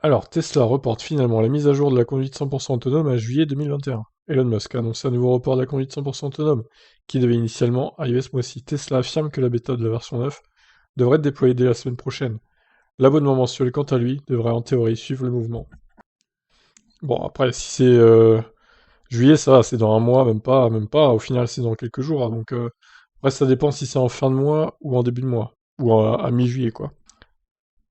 Alors, Tesla reporte finalement la mise à jour de la conduite 100% autonome à juillet 2021. Elon Musk a annoncé un nouveau report de la conduite 100% autonome, qui devait initialement arriver ce mois-ci. Tesla affirme que la bêta de la version 9 devrait être déployée dès la semaine prochaine. L'abonnement mensuel, quant à lui, devrait en théorie suivre le mouvement. Bon, après, si c'est juillet, ça va, c'est dans un mois, même pas, au final c'est dans quelques jours, hein, donc après ça dépend si c'est en fin de mois ou en début de mois, ou à mi-juillet, quoi.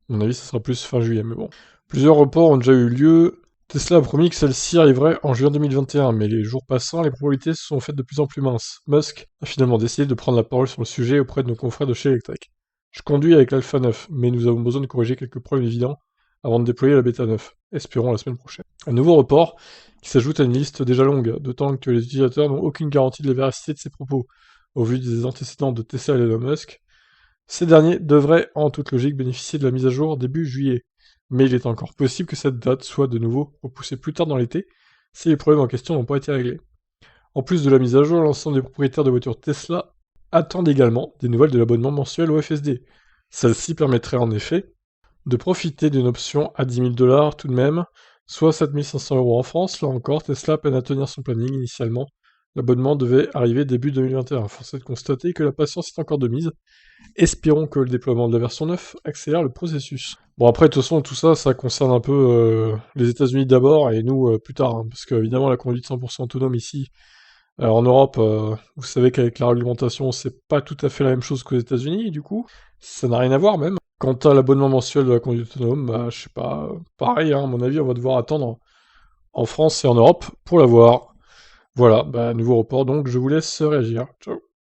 À mon avis, ça sera plus fin juillet, mais bon. Plusieurs reports ont déjà eu lieu. Tesla a promis que celle-ci arriverait en juin 2021, mais les jours passant, les probabilités se sont faites de plus en plus minces. Musk a finalement décidé de prendre la parole sur le sujet auprès de nos confrères de chez Electrek. Je conduis avec l'Alpha 9, mais nous avons besoin de corriger quelques problèmes évidents avant de déployer la Beta 9. Espérons la semaine prochaine. Un nouveau report qui s'ajoute à une liste déjà longue, d'autant que les utilisateurs n'ont aucune garantie de la véracité de ces propos. Au vu des antécédents de Tesla et Elon Musk, ces derniers devraient, en toute logique, bénéficier de la mise à jour début juillet. Mais il est encore possible que cette date soit de nouveau repoussée plus tard dans l'été, si les problèmes en question n'ont pas été réglés. En plus de la mise à jour, l'ensemble des propriétaires de voitures Tesla attendent également des nouvelles de l'abonnement mensuel au FSD. Celle-ci permettrait en effet de profiter d'une option à 10 000 $ tout de même, soit 7 500 € en France. Là encore, Tesla peine à tenir son planning initialement. L'abonnement devait arriver début 2021. Force est de constater que la patience est encore de mise. Espérons que le déploiement de la version 9 accélère le processus. Bon, après, de toute façon, tout ça, ça concerne un peu les États-Unis d'abord et nous plus tard, hein, parce que évidemment, la conduite 100% autonome ici, en Europe, vous savez qu'avec la réglementation, c'est pas tout à fait la même chose qu'aux États-Unis, du coup, ça n'a rien à voir même. Quant à l'abonnement mensuel de la conduite autonome, bah, je sais pas, pareil, hein, à mon avis, on va devoir attendre en France et en Europe pour l'avoir. Voilà, bah, nouveau report, donc je vous laisse réagir. Ciao.